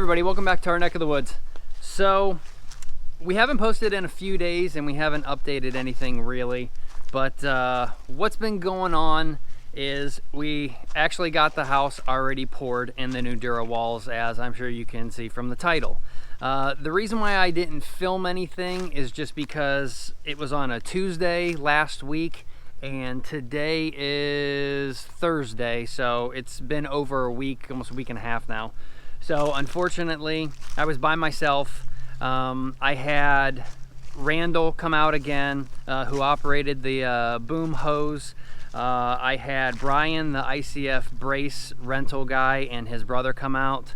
everybody, welcome back to our neck of the woods. So we haven't posted in a few days and we haven't updated anything really, but what's been going on is we actually got the house already poured in the Nudura walls, as I'm sure you can see from the title. The reason why I didn't film anything is just because it was on a Tuesday last week and today is Thursday, so it's been over a week, almost a week and a half now. So unfortunately, I was by myself. I had Randall come out again, who operated the boom hose. I had Brian, the ICF brace rental guy, and his brother come out.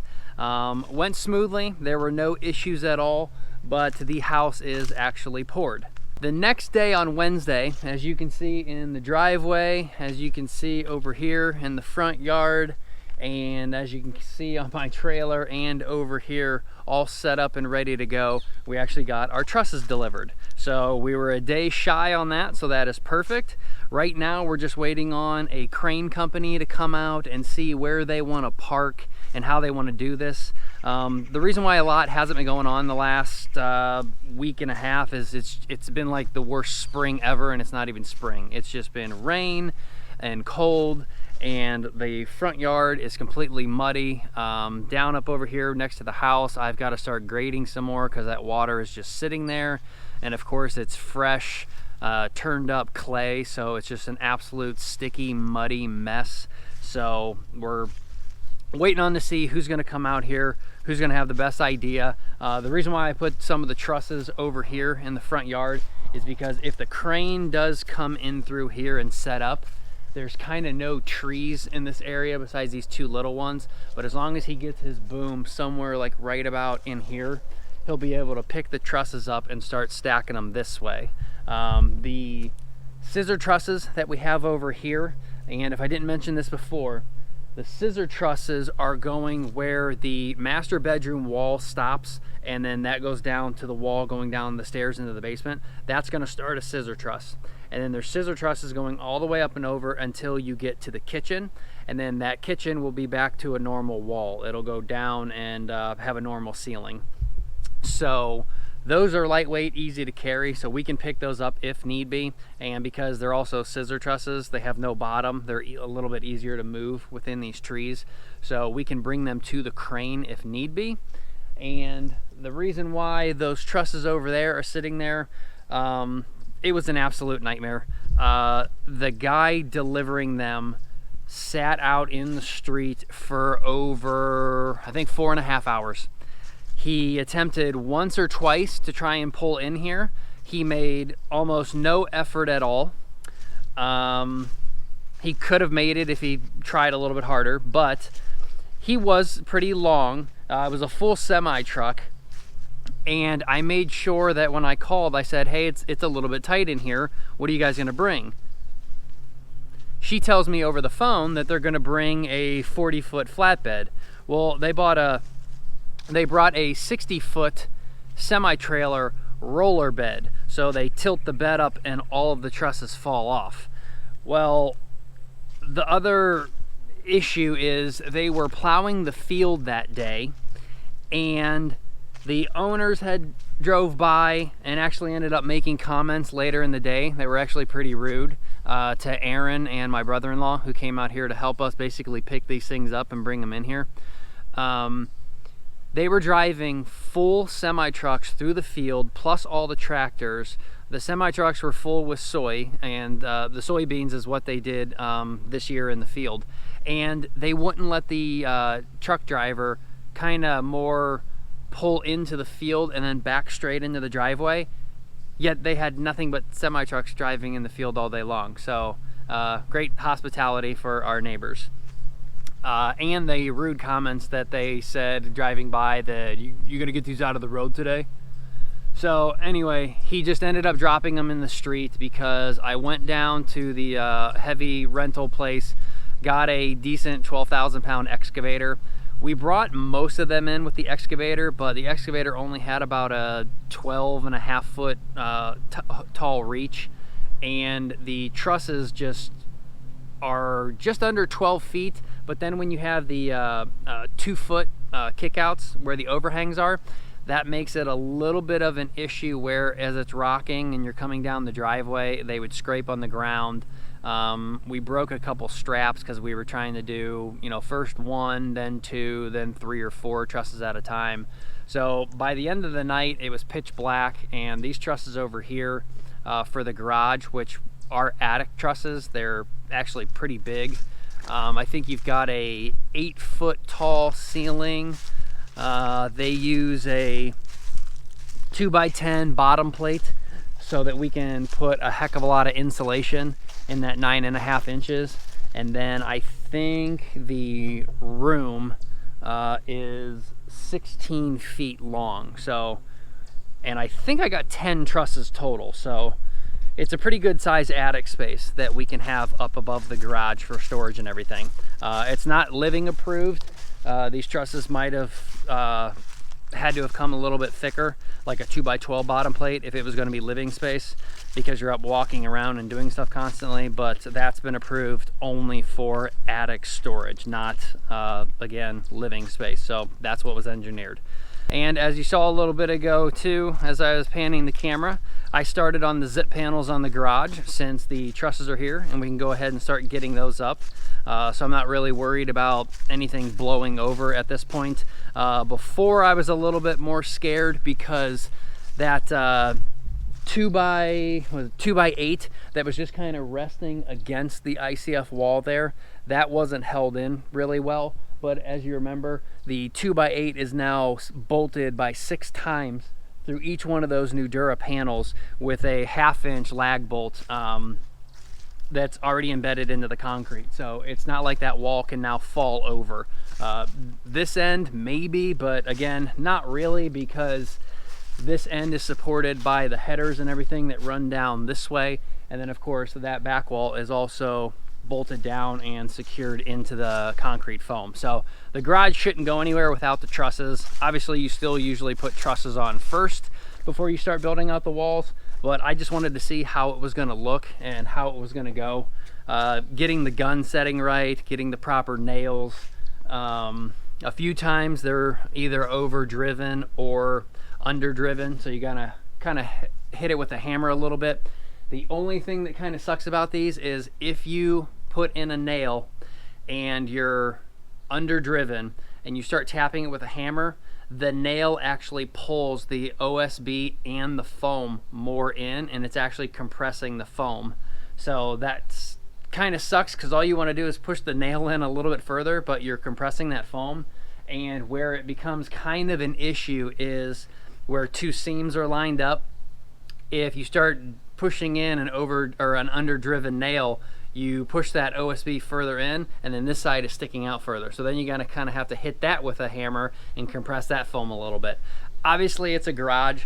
Went smoothly, there were no issues at all, but the house is actually poured. The next day on Wednesday, as you can see in the driveway, as you can see over here in the front yard, and as you can see on my trailer and over here, all set up and ready to go, we actually got our trusses delivered. So we were a day shy on that, so that is perfect. Right now we're just waiting on a crane company to come out and see where they want to park and how they want to do this. The reason why a lot hasn't been going on the last week and a half is it's been like the worst spring ever, and it's not even spring. It's just been rain and cold, and the front yard is completely muddy. Down up over here next to the house, I've got to start grading some more because that water is just sitting there, and of course it's fresh turned up clay, so it's just an absolute sticky, muddy mess. So we're waiting on to see who's going to come out here, who's going to have the best idea. The reason why I put some of the trusses over here in the front yard is because if the crane does come in through here and set up, there's kind of no trees in this area besides these two little ones, but as long as he gets his boom somewhere like right about in here, he'll be able to pick the trusses up and start stacking them this way. The scissor trusses that we have over here, and if I didn't mention this before, the scissor trusses are going where the master bedroom wall stops, and then that goes down to the wall going down the stairs into the basement. That's going to start a scissor truss. And then there's scissor trusses going all the way up and over until you get to the kitchen, and then that kitchen will be back to a normal wall. It'll go down and have a normal ceiling. So those are lightweight, easy to carry, so we can pick those up if need be. And because they're also scissor trusses, they have no bottom, they're a little bit easier to move within these trees, so we can bring them to the crane if need be. And the reason why those trusses over there are sitting there, it was an absolute nightmare. The guy delivering them sat out in the street for over, I think, 4.5 hours. He attempted once or twice to try and pull in here. He made almost no effort at all. He could have made it if he tried a little bit harder, but he was pretty long. It was a full semi truck. And I made sure that when I called, I said, hey, it's a little bit tight in here. What are you guys gonna bring? She tells me over the phone that they're gonna bring a 40-foot flatbed. Well, they brought a 60-foot semi-trailer roller bed. So they tilt the bed up and all of the trusses fall off. Well, the other issue is they were plowing the field that day, and the owners had drove by and actually ended up making comments later in the day that were actually pretty rude to Aaron and my brother-in-law, who came out here to help us basically pick these things up and bring them in here. They were driving full semi-trucks through the field, plus all the tractors. The semi-trucks were full with soy, and the soybeans is what they did this year in the field. And they wouldn't let the truck driver kind of more pull into the field and then back straight into the driveway, yet they had nothing but semi-trucks driving in the field all day long. So great hospitality for our neighbors. And the rude comments that they said driving by that you're gonna get these out of the road today. So anyway, he just ended up dropping them in the street because I went down to the heavy rental place, got a decent 12,000 pound excavator. We brought most of them in with the excavator, but the excavator only had about a 12.5 foot tall reach, and the trusses just are just under 12 feet. But then when you have the 2 foot kickouts where the overhangs are. That makes it a little bit of an issue where as it's rocking and you're coming down the driveway, they would scrape on the ground. We broke a couple straps because we were trying to do, you know, first 1, then 2, then 3 or 4 trusses at a time. So by the end of the night, it was pitch black, and these trusses over here for the garage, which are attic trusses, they're actually pretty big. I think you've got a 8-foot tall ceiling. They use a 2x10 bottom plate so that we can put a heck of a lot of insulation in that 9.5 inches. And then I think the room is 16 feet long. So, and I think I got 10 trusses total. So it's a pretty good size attic space that we can have up above the garage for storage and everything. It's not living approved. These trusses might have had to have come a little bit thicker, like a 2x12 bottom plate if it was going to be living space, because you're up walking around and doing stuff constantly. But that's been approved only for attic storage, not again, living space. So that's what was engineered. And as you saw a little bit ago too, as I was panning the camera, I started on the zip panels on the garage since the trusses are here, and we can go ahead and start getting those up. So I'm not really worried about anything blowing over at this point. Before I was a little bit more scared because that 2x8 that was just kind of resting against the ICF wall there, that wasn't held in really well. But as you remember, the 2x8 is now bolted by 6 times through each one of those Nudura panels with a 1/2 inch lag bolt that's already embedded into the concrete. So it's not like that wall can now fall over. This end maybe, but again, not really, because this end is supported by the headers and everything that run down this way. And then of course that back wall is also bolted down and secured into the concrete foam. So the garage shouldn't go anywhere without the trusses. Obviously you still usually put trusses on first before you start building out the walls, but I just wanted to see how it was going to look and how it was going to go. Getting the gun setting right, getting the proper nails. A few times they're either overdriven or underdriven, so you gotta kind of hit it with a hammer a little bit. The only thing that kind of sucks about these is if you put in a nail and you're underdriven and you start tapping it with a hammer, the nail actually pulls the OSB and the foam more in, and it's actually compressing the foam. So that's kind of sucks, because all you want to do is push the nail in a little bit further, but you're compressing that foam. And where it becomes kind of an issue is where 2 seams are lined up. If you start pushing in an underdriven nail, you push that OSB further in, and then this side is sticking out further. So then you gotta kind of have to hit that with a hammer and compress that foam a little bit. Obviously it's a garage.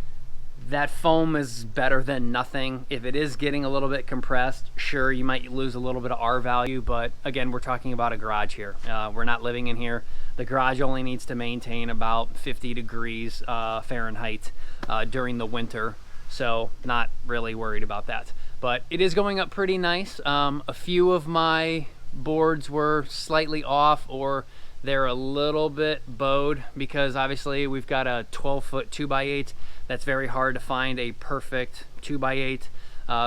That foam is better than nothing. If it is getting a little bit compressed, sure, you might lose a little bit of R value, but again, we're talking about a garage here. We're not living in here. The garage only needs to maintain about 50 degrees Fahrenheit during the winter. So not really worried about that, but it is going up pretty nice. A few of my boards were slightly off, or they're a little bit bowed, because obviously we've got a 12-foot 2x8. That's very hard to find a perfect 2x8.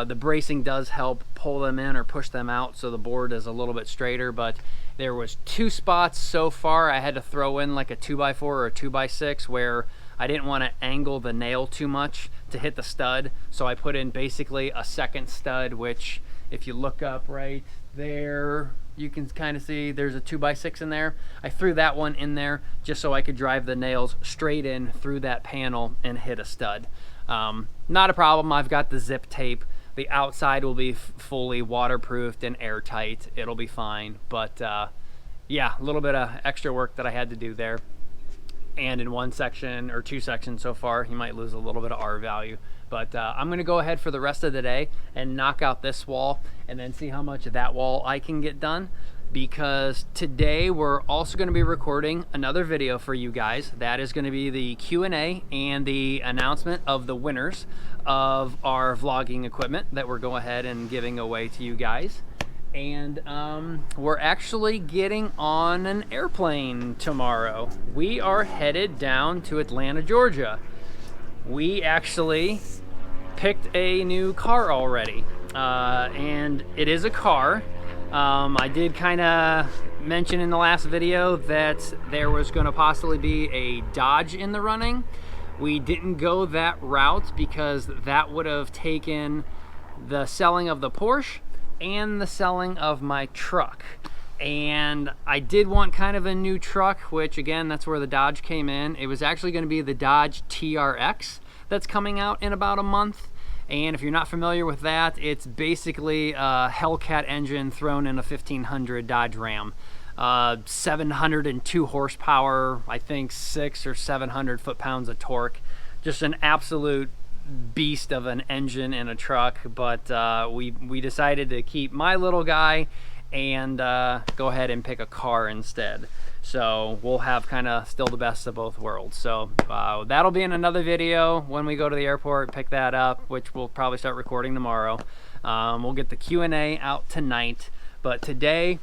The bracing does help pull them in or push them out, so the board is a little bit straighter. But there was 2 spots so far I had to throw in like a 2x4 or a 2x6 where I didn't want to angle the nail too much to hit the stud. So I put in basically a second stud, which if you look up right there, you can kind of see there's a 2x6 in there. I threw that one in there just so I could drive the nails straight in through that panel and hit a stud. Not a problem. I've got the zip tape. The outside will be fully waterproofed and airtight. It'll be fine. But yeah, a little bit of extra work that I had to do there. And in 1 section or 2 sections so far, you might lose a little bit of R value. But I'm going to go ahead for the rest of the day and knock out this wall and then see how much of that wall I can get done, because today we're also going to be recording another video for you guys. That is going to be the Q&A and the announcement of the winners of our vlogging equipment that we're going ahead and giving away to you guys. and we're actually getting on an airplane tomorrow. We are headed down to Atlanta, Georgia. We actually picked a new car already, and it is a car. I did kind of mention in the last video that there was going to possibly be a Dodge in the running. We didn't go that route because that would have taken the selling of the Porsche and the selling of my truck. And I did want kind of a new truck, which again, that's where the Dodge came in. It was actually going to be the Dodge TRX that's coming out in about a month. And if you're not familiar with that, it's basically a Hellcat engine thrown in a 1500 Dodge Ram. 702 horsepower, I think 600 or 700 foot-pounds of torque. Just an absolute beast of an engine in a truck. But we decided to keep my little guy and go ahead and pick a car instead. So we'll have kind of still the best of both worlds. So that'll be in another video when we go to the airport, pick that up, which we'll probably start recording tomorrow. We'll get the Q&A out tonight, but today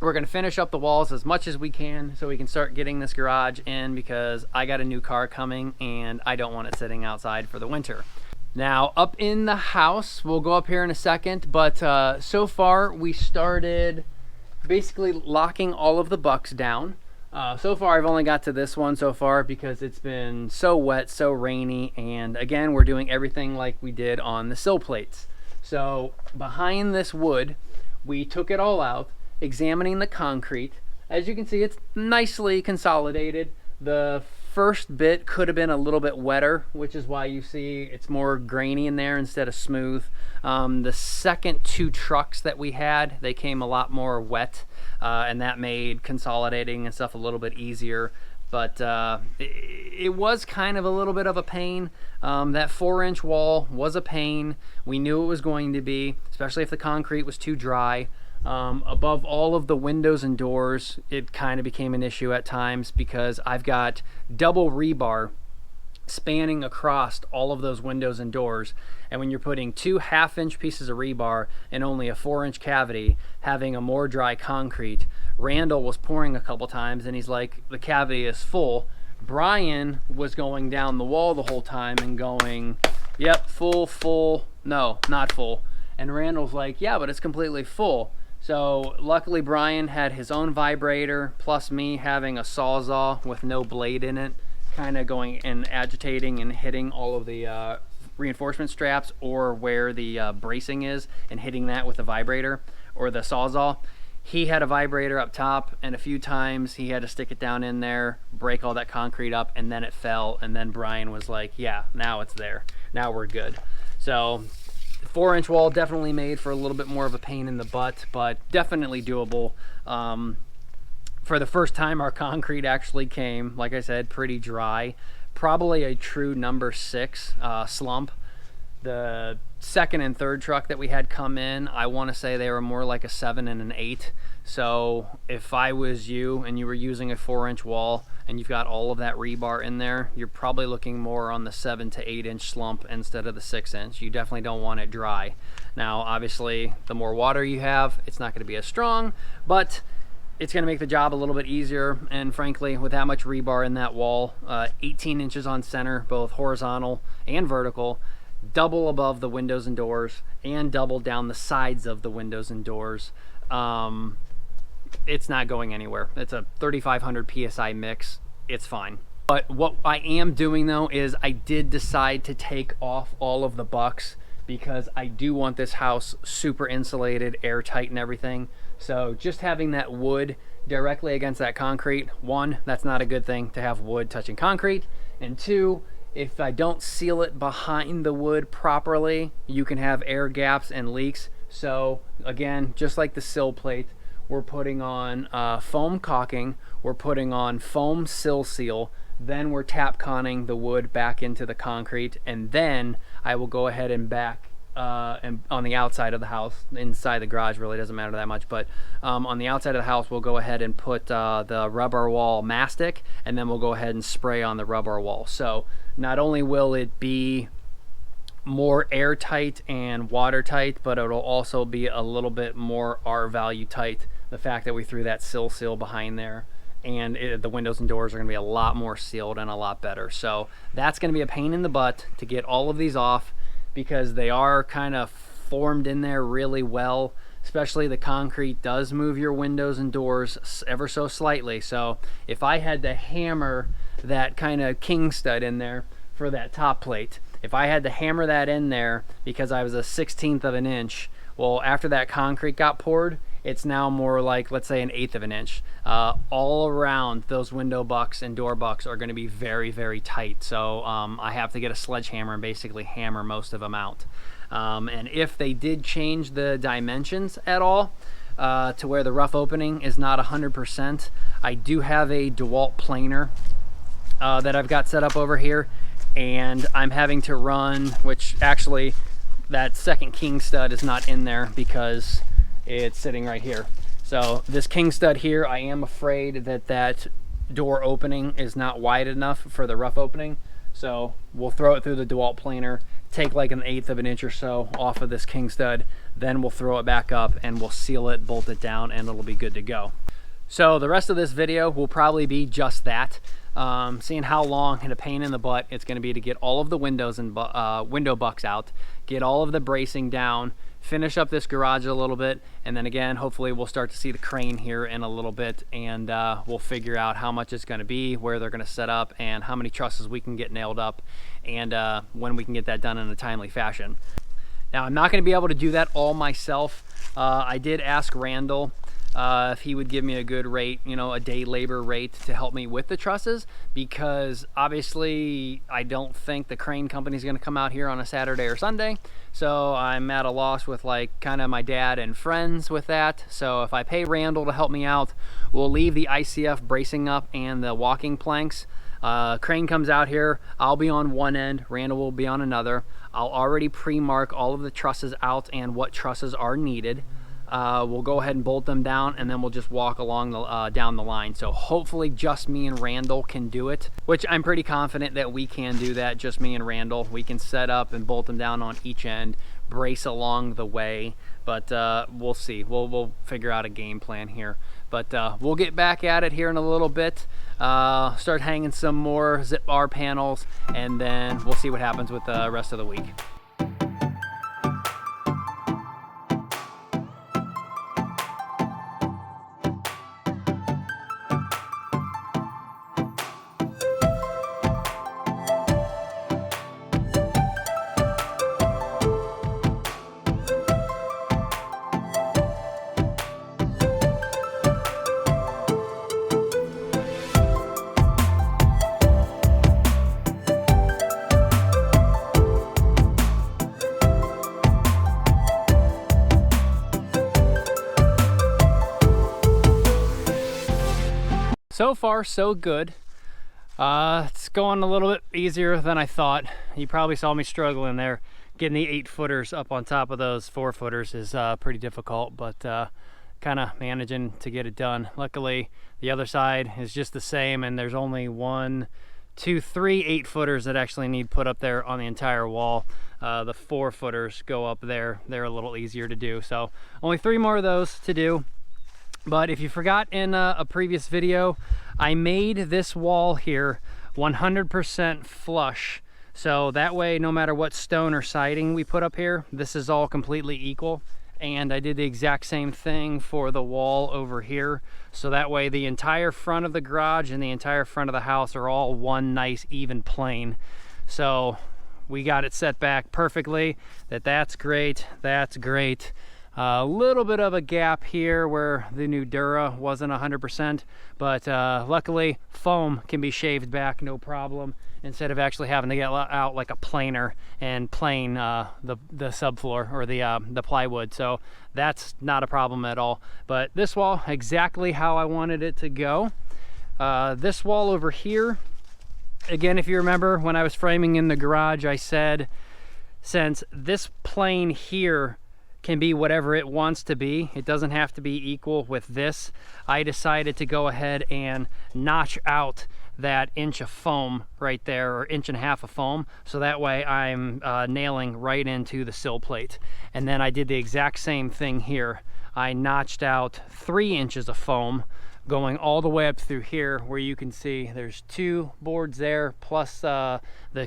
we're gonna finish up the walls as much as we can so we can start getting this garage in, because I got a new car coming and I don't want it sitting outside for the winter. Now up in the house, we'll go up here in a second, but so far we started basically locking all of the bucks down. So far I've only got to this one so far because it's been so wet, so rainy, and again we're doing everything like we did on the sill plates. So behind this wood, we took it all out, examining the concrete. As you can see, it's nicely consolidated. The first bit could have been a little bit wetter, which is why you see it's more grainy in there instead of smooth. The second two trucks that we had, they came a lot more wet, and that made consolidating and stuff a little bit easier. But it was kind of a little bit of a pain. That 4-inch wall was a pain. We knew it was going to be, especially if the concrete was too dry. Above all of the windows and doors, it kind of became an issue at times because I've got double rebar spanning across all of those windows and doors, and when you're putting 2 half-inch pieces of rebar in only a 4-inch cavity, having a more dry concrete, Randall was pouring a couple times and he's like, the cavity is full. Brian was going down the wall the whole time and going, yep, full, no, not full. And Randall's like, yeah, but it's completely full. So luckily Brian had his own vibrator, plus me having a Sawzall with no blade in it, kind of going and agitating and hitting all of the reinforcement straps or where the bracing is, and hitting that with a vibrator or the Sawzall. He had a vibrator up top, and a few times he had to stick it down in there, break all that concrete up, and then it fell. And then Brian was like, yeah, now it's there. Now we're good. So 4-inch wall definitely made for a little bit more of a pain in the butt, but definitely doable. For the first time our concrete actually came, like I said, pretty dry. Probably a true number 6 slump. The second and third truck that we had come in, I want to say they were more like a 7 and an 8. So if I was you and you were using a 4-inch wall and you've got all of that rebar in there, you're probably looking more on the 7 to 8-inch slump instead of the 6-inch. You definitely don't want it dry. Now obviously the more water you have, it's not going to be as strong, but it's going to make the job a little bit easier. And frankly, with that much rebar in that wall, 18 inches on center, both horizontal and vertical, double above the windows and doors, and double down the sides of the windows and doors, it's not going anywhere. It's a 3,500 PSI mix. It's fine. But what I am doing though is I did decide to take off all of the bucks because I do want this house super insulated, airtight and everything. So just having that wood directly against that concrete, 1, that's not a good thing to have wood touching concrete, and 2, if I don't seal it behind the wood properly, you can have air gaps and leaks. So again, just like the sill plate, we're putting on foam caulking, we're putting on foam sill seal, then we're tap conning the wood back into the concrete, and then I will go ahead and back and on the outside of the house, inside the garage really doesn't matter that much, but on the outside of the house we'll go ahead and put the rubber wall mastic, and then we'll go ahead and spray on the rubber wall. So not only will it be more airtight and watertight, but it'll also be a little bit more R value tight. The fact that we threw that sill seal behind there, and the windows and doors are going to be a lot more sealed and a lot better. So that's going to be a pain in the butt to get all of these off, because they are kind of formed in there really well. Especially the concrete does move your windows and doors ever so slightly. So if I had to hammer that kind of king stud in there for that top plate, if I had to hammer that in there because I was a 1/16 of an inch, well, after that concrete got poured, it's now more like, let's say, an 1/8 of an inch. All around, those window bucks and door bucks are going to be very, very tight. So I have to get a sledgehammer and basically hammer most of them out. And if they did change the dimensions at all to where the rough opening is not 100%, I do have a DeWalt planer that I've got set up over here, and I'm having to run, which actually that second king stud is not in there because it's sitting right here. So this king stud here, I am afraid that that door opening is not wide enough for the rough opening. So we'll throw it through the DeWalt planer, take like an 1/8 of an inch or so off of this king stud, then we'll throw it back up and we'll seal it, bolt it down, and it'll be good to go. So the rest of this video will probably be just that. Seeing how long and a pain in the butt it's going to be to get all of the windows and window bucks out, get all of the bracing down, finish up this garage a little bit, and then again, hopefully we'll start to see the crane here in a little bit, and we'll figure out how much it's going to be, where they're going to set up, and how many trusses we can get nailed up, and when we can get that done in a timely fashion. Now, I'm not going to be able to do that all myself. I did ask Randall if he would give me a good rate, you know, a day labor rate to help me with the trusses, because obviously I don't think the crane company is going to come out here on a Saturday or Sunday. So I'm at a loss with like kind of my dad and friends with that. So if I pay Randall to help me out, we'll leave the ICF bracing up and the walking planks. Crane comes out here, I'll be on one end, Randall will be on another. I'll already pre-mark all of the trusses out and what trusses are needed. We'll go ahead and bolt them down, and then we'll just walk along the down the line. So hopefully just me and Randall can do it, which I'm pretty confident that we can do that, just me and Randall. We can set up and bolt them down on each end, brace along the way, but we'll see. We'll figure out a game plan here. But we'll get back at it here in a little bit, start hanging some more zip bar panels, and then we'll see what happens with the rest of the week. So far, so good. It's going a little bit easier than I thought. You probably saw me struggling there. Getting the 8-footers up on top of those 4-footers is pretty difficult, but kind of managing to get it done. Luckily, the other side is just the same, and there's only 1, 2, 3 8-footers that actually need put up there on the entire wall. The 4-footers go up there. They're a little easier to do. So only 3 more of those to do. But if you forgot in a previous video, I made this wall here 100% flush. So that way, no matter what stone or siding we put up here, this is all completely equal. And I did the exact same thing for the wall over here. So that way the entire front of the garage and the entire front of the house are all one nice even plane. So we got it set back perfectly. That's great, that's great. A little bit of a gap here where the Nudura wasn't 100%, but luckily foam can be shaved back no problem, instead of actually having to get out like a planer and plane the subfloor or the plywood. So that's not a problem at all. But this wall, exactly how I wanted it to go. This wall over here, again, if you remember when I was framing in the garage, I said since this plane here can be whatever it wants to be, it doesn't have to be equal with this, I decided to go ahead and notch out that inch of foam right there, or inch and a half of foam, so that way I'm nailing right into the sill plate. And then I did the exact same thing here. I notched out 3 inches of foam going all the way up through here, where you can see there's 2 boards there plus the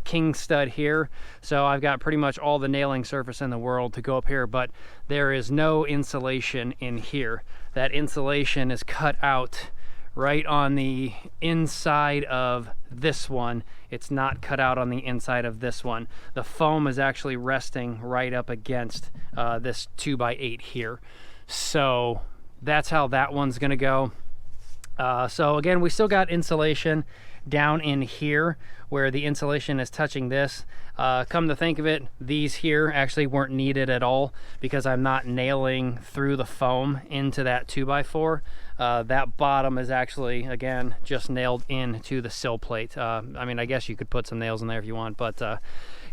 king stud here. So I've got pretty much all the nailing surface in the world to go up here, but there is no insulation in here. That insulation is cut out right on the inside of this one. It's not cut out on the inside of this one. The foam is actually resting right up against this 2x8 here. So that's how that one's gonna go. So again, we still got insulation down in here where the insulation is touching this. Come to think of it, these here actually weren't needed at all because I'm not nailing through the foam into that 2x4. That bottom is actually, again, just nailed into the sill plate. I mean, I guess you could put some nails in there if you want, but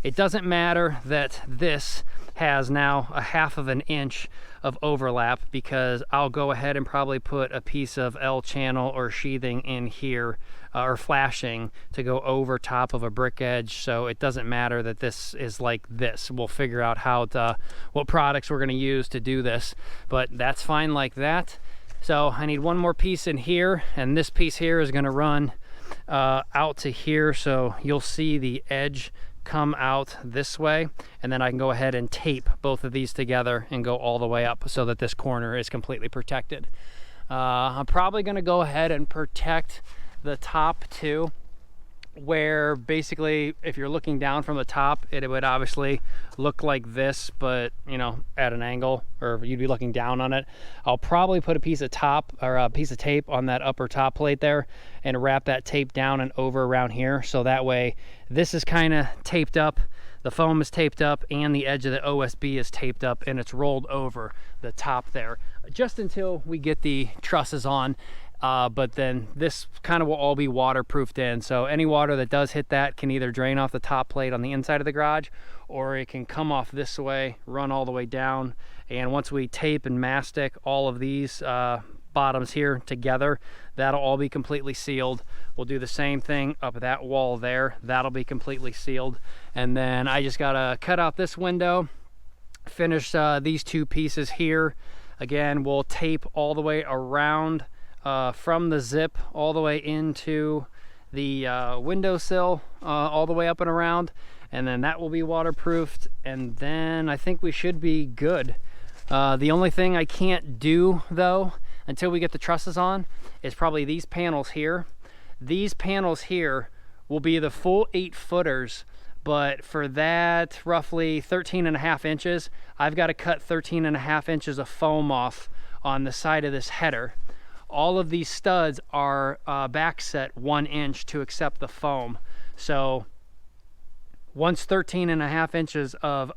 it doesn't matter that this has now a 1/2 inch of overlap, because I'll go ahead and probably put a piece of L channel or sheathing in here, or flashing to go over top of a brick edge. So it doesn't matter that this is like this. We'll figure out how to, what products we're going to use to do this, but that's fine like that. So I need one more piece in here, and this piece here is going to run out to here, so you'll see the edge come out this way, and then I can go ahead and tape both of these together and go all the way up so that this corner is completely protected. I'm probably going to go ahead and protect the top too, where basically if you're looking down from the top, it would obviously look like this, but you know, at an angle, or you'd be looking down on it. I'll probably put a piece of tape on that upper top plate there and wrap that tape down and over around here, so that way this is kind of taped up, the foam is taped up, and the edge of the OSB is taped up, and it's rolled over the top there just until we get the trusses on. But then this kind of will all be waterproofed in, so any water that does hit that can either drain off the top plate on the inside of the garage, or it can come off this way, run all the way down. And once we tape and mastic all of these bottoms here together, that'll all be completely sealed. We'll do the same thing up that wall there, that'll be completely sealed. And then I just gotta cut out this window, finish these 2 pieces here. Again, we'll tape all the way around from the zip all the way into the windowsill, all the way up and around, and then that will be waterproofed, and then I think we should be good. The only thing I can't do though until we get the trusses on is probably these panels here. These panels here will be the full 8-footers, but for that roughly 13.5 inches, I've got to cut 13.5 inches of foam off on the side of this header. All of these studs are back set 1 inch to accept the foam. So once 13.5 inches of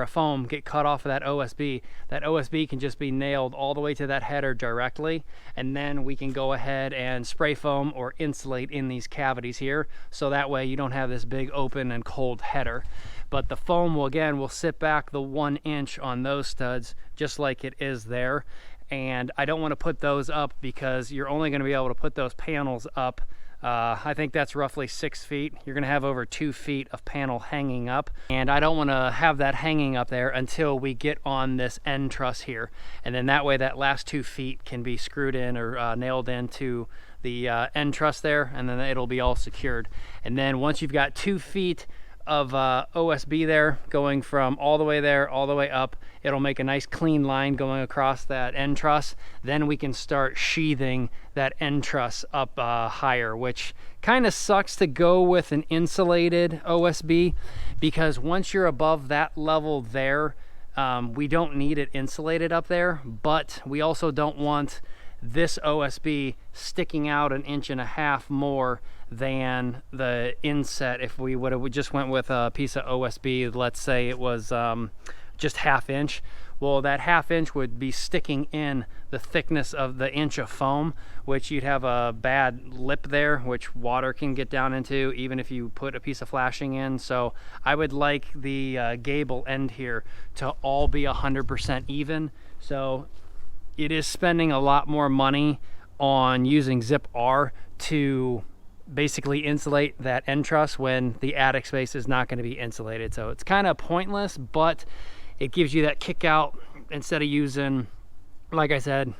foam get cut off of that OSB can just be nailed all the way to that header directly, and then we can go ahead and spray foam or insulate in these cavities here, so that way you don't have this big open and cold header. But the foam will sit back the 1 inch on those studs just like it is there. And I don't want to put those up because you're only going to be able to put those panels up, I think that's roughly 6 feet. You're going to have over 2 feet of panel hanging up, and I don't want to have that hanging up there until we get on this end truss here, and then that way that last 2 feet can be screwed in or nailed into the end truss there, and then it'll be all secured. And then once you've got 2 feet of OSB there going from all the way there all the way up, it'll make a nice clean line going across that end truss. Then we can start sheathing that end truss up higher, which kind of sucks to go with an insulated OSB, because once you're above that level there, we don't need it insulated up there, but we also don't want this OSB sticking out 1.5 inches more than the inset. If we just went with a piece of OSB, let's say it was just 1/2 inch, well, that 1/2 inch would be sticking in the thickness of the inch of foam, which you'd have a bad lip there, which water can get down into even if you put a piece of flashing in. So I would like the gable end here to all be 100% even. So it is spending a lot more money on using Zip R to basically insulate that end truss when the attic space is not going to be insulated. So it's kind of pointless, but it gives you that kick out instead of using, like I said,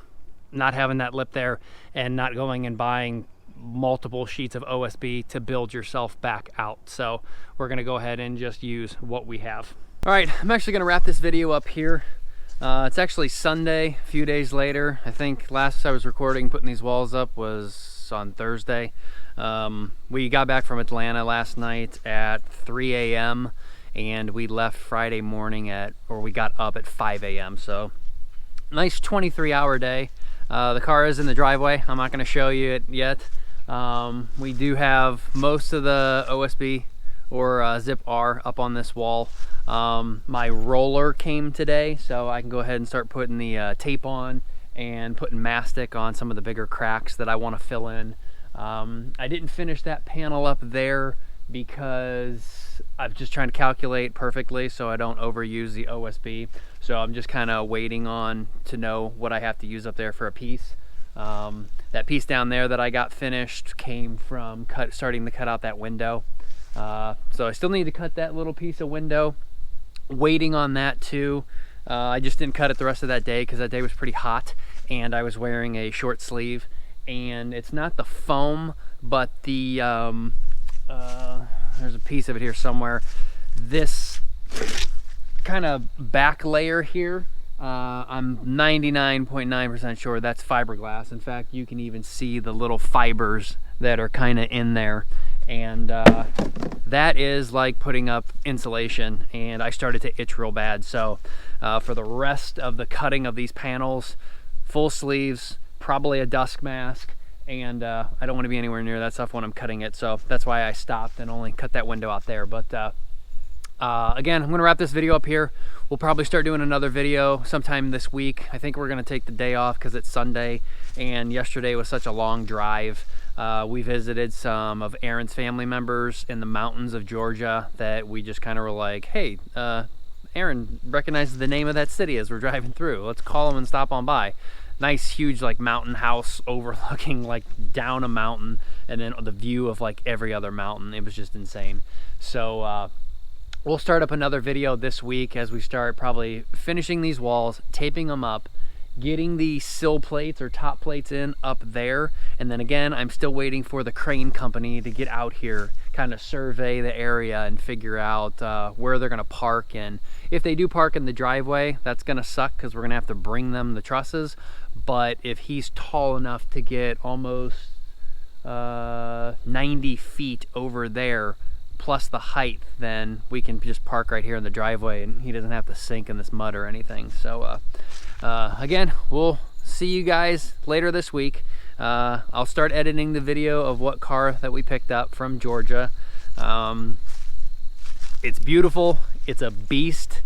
not having that lip there and not going and buying multiple sheets of OSB to build yourself back out. So we're going to go ahead and just use what we have. All right, I'm actually going to wrap this video up here. It's actually Sunday, a few days later. I think last I was recording putting these walls up was on Thursday. We got back from Atlanta last night at 3 a.m. and we left Friday morning we got up at 5 a.m. So nice 23-hour day. The car is in the driveway. I'm not going to show you it yet. We do have most of the OSB or Zip R up on this wall. My roller came today, so I can go ahead and start putting the tape on and putting mastic on some of the bigger cracks that I want to fill in. I didn't finish that panel up there because I'm just trying to calculate perfectly so I don't overuse the OSB. So I'm just kind of waiting on to know what I have to use up there for a piece. That piece down there that I got finished came from starting to cut out that window. So I still need to cut that little piece of window. Waiting on that too. I just didn't cut it the rest of that day because that day was pretty hot and I was wearing a short sleeve. And it's not the foam, but the there's a piece of it here somewhere. This kind of back layer here, I'm 99.9% sure that's fiberglass. In fact, you can even see the little fibers that are kind of in there. And that is like putting up insulation, and I started to itch real bad. So for the rest of the cutting of these panels, full sleeves, probably a dust mask, and I don't want to be anywhere near that stuff when I'm cutting it, so that's why I stopped and only cut that window out there. But again, I'm going to wrap this video up here. We'll probably start doing another video sometime this week. I think we're going to take the day off because it's Sunday, and yesterday was such a long drive. We visited some of Aaron's family members in the mountains of Georgia that we just kind of were like, hey, Aaron recognizes the name of that city as we're driving through. Let's call him and stop on by. Nice, huge, like mountain house overlooking like down a mountain, and then the view of like every other mountain. It was just insane. So we'll start up another video this week as we start probably finishing these walls, taping them up, getting the sill plates or top plates in up there. And then again, I'm still waiting for the crane company to get out here, kind of survey the area and figure out where they're going to park. And if they do park in the driveway, that's going to suck because we're going to have to bring them the trusses. But if he's tall enough to get almost 90 feet over there plus the height, then we can just park right here in the driveway and he doesn't have to sink in this mud or anything. So again, we'll see you guys later this week. I'll start editing the video of what car that we picked up from Georgia. It's beautiful. It's a beast.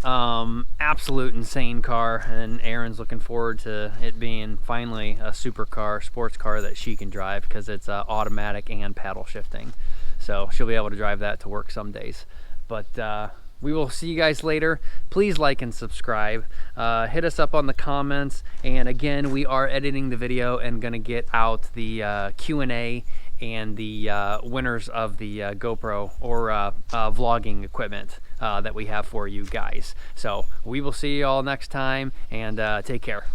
Absolute insane car, and Erin's looking forward to it being finally a supercar, sports car that she can drive because it's automatic and paddle shifting. So she'll be able to drive that to work some days. But we will see you guys later. Please like and subscribe. Hit us up on the comments. And again, we are editing the video and gonna get out the Q&A and the winners of the GoPro or vlogging equipment that we have for you guys. So we will see you all next time, and take care.